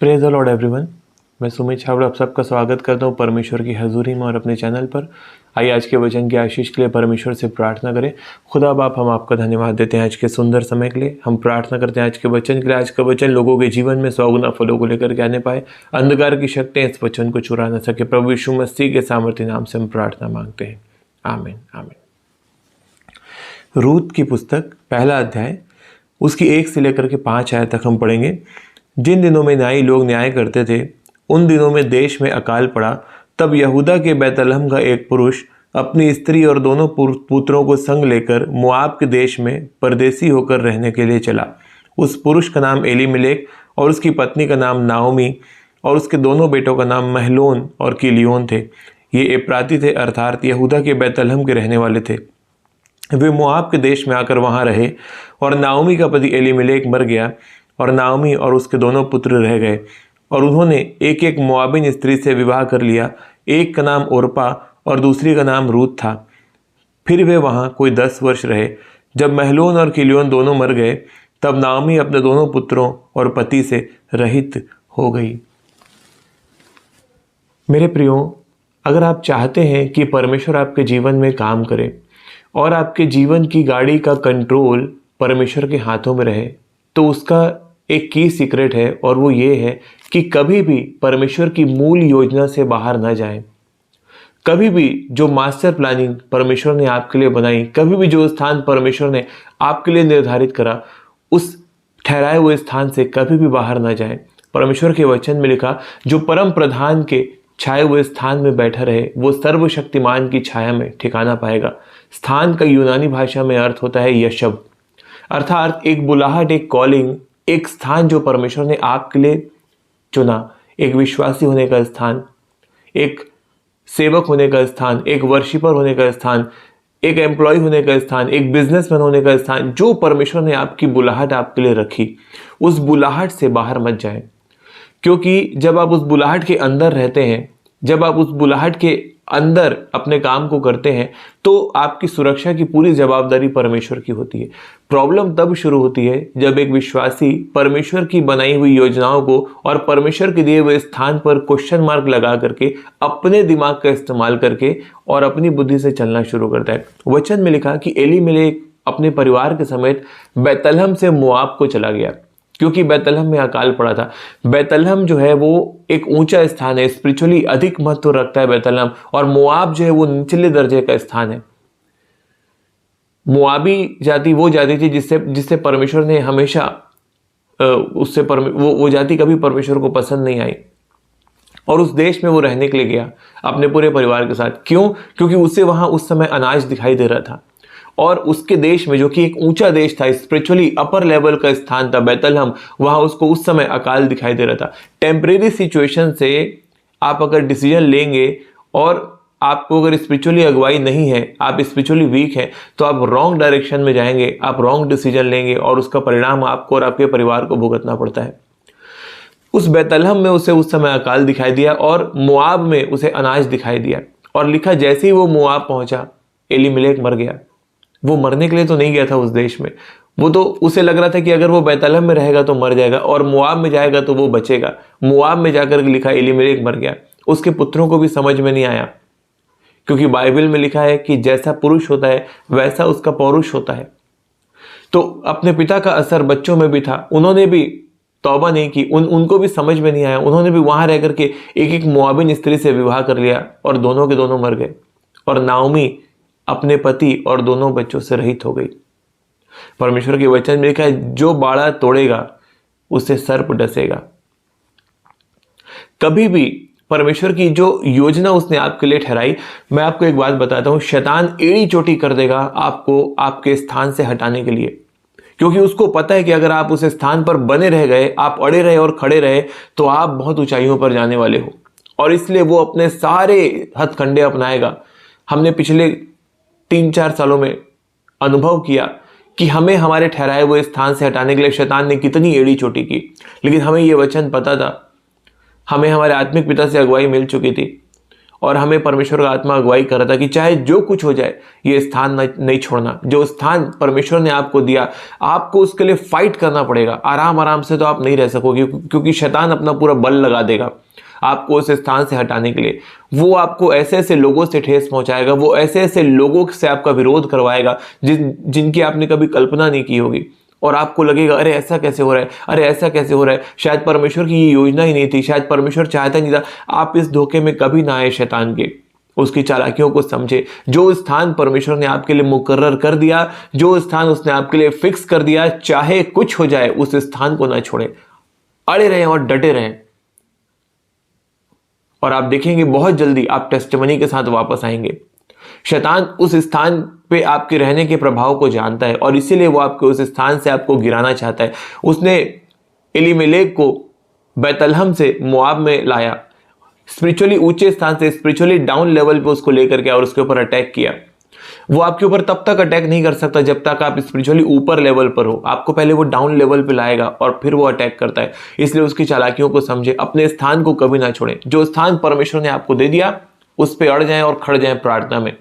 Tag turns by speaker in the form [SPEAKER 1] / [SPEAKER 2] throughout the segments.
[SPEAKER 1] Praise the Lord everyone. मैं सुमित छाबड़ा आप सबका स्वागत करता हूँ परमेश्वर की हजूरी में और अपने चैनल पर। आइए आज के वचन की आशीष के लिए परमेश्वर से प्रार्थना करें। खुदा बाप, हम आपका धन्यवाद देते हैं आज के सुंदर समय के लिए। हम प्रार्थना करते हैं आज के वचन के लिए। आज का वचन लोगों के जीवन में 100 गुना फलों को लेकर के आने पाए। अंधकार की शक्तियाँ इस वचन को चुरा न सके। प्रभु यीशु मसीह के सामर्थ्य नाम से हम प्रार्थना मांगते हैं, आमीन आमीन। रूत की पुस्तक पहला अध्याय उसकी 1 से लेकर के 5 आयत तक हम पढ़ेंगे। जिन दिनों में न्यायी लोग न्याय करते थे, उन दिनों में देश में अकाल पड़ा। तब यहूदा के बैतलहम का एक पुरुष अपनी स्त्री और दोनों पुत्रों को संग लेकर मोआब के देश में परदेसी होकर रहने के लिए चला। उस पुरुष का नाम एलीमेलेक और उसकी पत्नी का नाम नाओमी और उसके दोनों बेटों का नाम महलोन और किलियोन थे। ये एप्राती थे, अर्थात यहूदा के बैतलहम के रहने वाले थे। वे मोआब के देश में आकर वहाँ रहे और नाओमी का पति एलीमेलेक मर गया और नाओमी और उसके दोनों पुत्र रह गए। और उन्होंने एक एक मोआबिन स्त्री से विवाह कर लिया। एक का नाम ओरपा और दूसरी का नाम रूत था। फिर वे वहाँ कोई 10 वर्ष रहे। जब महलोन और किलियोन दोनों मर गए, तब नाओमी अपने दोनों पुत्रों और पति से रहित हो गई। मेरे प्रियो, अगर आप चाहते हैं कि परमेश्वर आपके जीवन में काम करे और आपके जीवन की गाड़ी का कंट्रोल परमेश्वर के हाथों में रहे, तो उसका एक की सीक्रेट है और वो ये है कि कभी भी परमेश्वर की मूल योजना से बाहर ना जाएं। कभी भी जो मास्टर प्लानिंग परमेश्वर ने आपके लिए बनाई, कभी भी जो स्थान परमेश्वर ने आपके लिए निर्धारित करा, उस ठहराए हुए स्थान से कभी भी बाहर ना जाएं। परमेश्वर के वचन में लिखा, जो परम प्रधान के छाए हुए स्थान में बैठा रहे, वो सर्वशक्तिमान की छाया में ठिकाना पाएगा। स्थान का यूनानी भाषा में अर्थ होता है यशब, अर्थात एक बुलाहट, एक कॉलिंग, एक स्थान जो परमेश्वर ने आपके लिए चुना। एक विश्वासी होने का स्थान, एक सेवक होने का स्थान, एक वर्शिपर होने का स्थान, एक एम्प्लॉय होने का स्थान, एक बिजनेसमैन होने का स्थान, जो परमेश्वर ने आपकी बुलाहट आपके लिए रखी, उस बुलाहट से बाहर मत जाएं। क्योंकि जब आप उस बुलाहट के अंदर रहते हैं, जब आप उस बुलाहट के अंदर अपने काम को करते हैं, तो आपकी सुरक्षा की पूरी जवाबदारी परमेश्वर की होती है। प्रॉब्लम तब शुरू होती है जब एक विश्वासी परमेश्वर की बनाई हुई योजनाओं को और परमेश्वर के दिए हुए स्थान पर क्वेश्चन मार्क लगा करके अपने दिमाग का इस्तेमाल करके और अपनी बुद्धि से चलना शुरू करता है। वचन में लिखा कि एलीमेलेक अपने परिवार के समेत बैतलहम से मोआब को चला गया, क्योंकि बैतलहम में अकाल पड़ा था। बैतलहम जो है वो एक ऊंचा स्थान है, स्पिरिचुअली अधिक महत्व रखता है बैतलहम, और मोआब जो है वो निचले दर्जे का स्थान है। मोआबी जाति वो जाति थी जिससे परमेश्वर ने हमेशा उससे वो जाति कभी परमेश्वर को पसंद नहीं आई, और उस देश में वो रहने के लिए गया अपने पूरे परिवार के साथ। क्यों? क्योंकि उसे वहां उस समय अनाज दिखाई दे रहा था, और उसके देश में, जो कि एक ऊंचा देश था, स्पिरिचुअली अपर लेवल का स्थान था बैतलहम, वहां उसको उस समय अकाल दिखाई दे रहा था। टेम्परेरी सिचुएशन से आप अगर डिसीजन लेंगे और आपको अगर स्पिरिचुअली अगुवाई नहीं है, आप स्पिरिचुअली वीक हैं, तो आप रॉन्ग डायरेक्शन में जाएंगे, आप रॉन्ग डिसीजन लेंगे और उसका परिणाम आपको और आपके परिवार को भुगतना पड़ता है। उस बैतलहम में उसे उस समय अकाल दिखाई दिया और मोआब में उसे अनाज दिखाई दिया। और लिखा, जैसे ही वो मोआब पहुंचा, एलीमेलेक मर गया। वो मरने के लिए तो नहीं गया था उस देश में, वो तो उसे लग रहा था कि अगर वो बैतलहम में रहेगा तो मर जाएगा और मोआब में जाएगा तो वो बचेगा। मोआब में जाकर लिखा एलीमेलेक मर गया। उसके पुत्रों को भी समझ में नहीं आया, क्योंकि बाइबल में लिखा है कि जैसा पुरुष होता है वैसा उसका पौरुष होता है। तो अपने पिता का असर बच्चों में भी था। उन्होंने भी तौबा नहीं की, उनको भी समझ में नहीं आया। उन्होंने भी वहां रह करके एक एक मोआबिन स्त्री से विवाह कर लिया और दोनों के दोनों मर गए। और नाओमी अपने पति और दोनों बच्चों से रहित हो गई। परमेश्वर के वचन में लिखा है, जो बाड़ा तोड़ेगा उसे सर्प डसेगा। कभी भी परमेश्वर की जो योजना उसने आपके लिए ठहराई, मैं आपको एक बात बताता हूं, शैतान एड़ी चोटी कर देगा आपको आपके स्थान से हटाने के लिए। क्योंकि उसको पता है कि अगर आप उस स्थान पर बने रह गए, आप अड़े रहे और खड़े रहे, तो आप बहुत ऊंचाइयों पर जाने वाले हो। और इसलिए वो अपने सारे हथकंडे अपनाएगा। हमने पिछले 3-4 सालों में अनुभव किया कि हमें हमारे ठहराए हुए स्थान से हटाने के लिए शैतान ने कितनी एड़ी चोटी की। लेकिन हमें यह वचन पता था, हमें हमारे आत्मिक पिता से अगुवाई मिल चुकी थी, और हमें परमेश्वर का आत्मा अगुवाई कर रहा था कि चाहे जो कुछ हो जाए ये स्थान नहीं छोड़ना। जो स्थान परमेश्वर ने आपको दिया, आपको उसके लिए फाइट करना पड़ेगा। आराम आराम से तो आप नहीं रह सकोगे, क्योंकि शैतान अपना पूरा बल लगा देगा आपको उस स्थान से हटाने के लिए। वो आपको ऐसे ऐसे लोगों से ठेस पहुंचाएगा, वो ऐसे ऐसे लोगों से आपका विरोध करवाएगा जिनकी आपने कभी कल्पना नहीं की होगी। और आपको लगेगा अरे ऐसा कैसे हो रहा है, अरे ऐसा कैसे हो रहा है, शायद परमेश्वर की ये योजना ही नहीं थी, शायद परमेश्वर चाहता नहीं था। आप इस धोखे में कभी ना आए शैतान के, उसकी चालाकियों को समझे। जो स्थान परमेश्वर ने आपके लिए मुकर्रर कर दिया, जो स्थान उसने आपके लिए फिक्स कर दिया, चाहे कुछ हो जाए उस स्थान को ना छोड़े, अड़े रहें और डटे रहें। और आप देखेंगे बहुत जल्दी आप टेस्टिमनी के साथ वापस आएंगे। शैतान उस स्थान पे आपके रहने के प्रभाव को जानता है और इसीलिए वो आपके उस स्थान से आपको गिराना चाहता है। उसने एलीमेलेक को बैतलहम से मोआब में लाया, स्पिरिचुअली ऊंचे स्थान से स्पिरिचुअली डाउन लेवल पे उसको लेकर गया और उसके ऊपर अटैक किया। वो आपके ऊपर तब तक अटैक नहीं कर सकता जब तक आप स्पिरिचुअली ऊपर लेवल पर हो। आपको पहले वो डाउन लेवल पे लाएगा और फिर वो अटैक करता है। इसलिए उसकी चालाकियों को समझे, अपने स्थान को कभी ना छोड़ें। जो स्थान परमेश्वर ने आपको दे दिया उस पे अड़ जाएं और खड़ जाएं प्रार्थना में,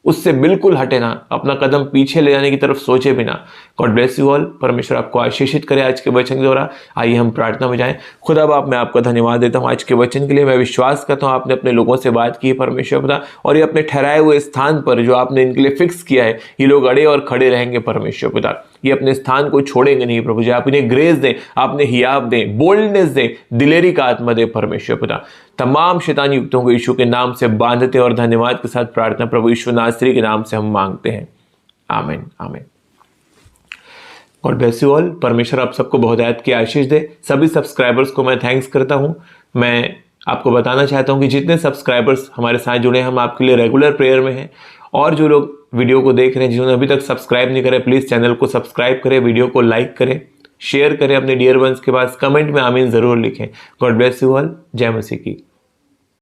[SPEAKER 1] उससे बिल्कुल हटे ना, अपना कदम पीछे ले जाने की तरफ सोचे बिना। God bless you all. परमेश्वर आपको आशीषित करे आज के वचन के द्वारा। आइए हम प्रार्थना में जाएं। खुदा बाप, मैं आपका धन्यवाद देता हूं आज के वचन के लिए। मैं विश्वास करता हूं आपने अपने लोगों से बात की है परमेश्वर पिता, और ये अपने ठहराए हुए स्थान पर जो आपने इनके लिए फिक्स किया है, ये लोग अड़े और खड़े रहेंगे परमेश्वर पिता। ये अपने स्थान को छोड़ेंगे नहीं प्रभु जी। आप इन्हें ग्रेस दें, आपने हियाब दें, बोल्डनेस दें, दिलेरी का आत्मा दें परमेश्वर पिता। तमाम शैतान युक्तों को यीशु के नाम से बांधते और धन्यवाद के साथ प्रार्थना प्रभु यीशु नासरी के नाम से हम मांगते हैं। आमीन आमीन। God bless you all. परमेश्वर आप सबको बहुतायत की आशीष दे। सभी सब्सक्राइबर्स को मैं थैंक्स करता हूं। मैं आपको बताना चाहता हूं कि जितने सब्सक्राइबर्स हमारे साथ जुड़े हैं, हम आपके लिए रेगुलर प्रेयर में हैं। और जो लोग वीडियो को देख रहे हैं, जिन्होंने अभी तक सब्सक्राइब नहीं करें, प्लीज़ चैनल को सब्सक्राइब करें, वीडियो को लाइक करें, शेयर करें अपने डियर वंस के पास, कमेंट में आमीन ज़रूर लिखें। God bless you all. जय मसीह की।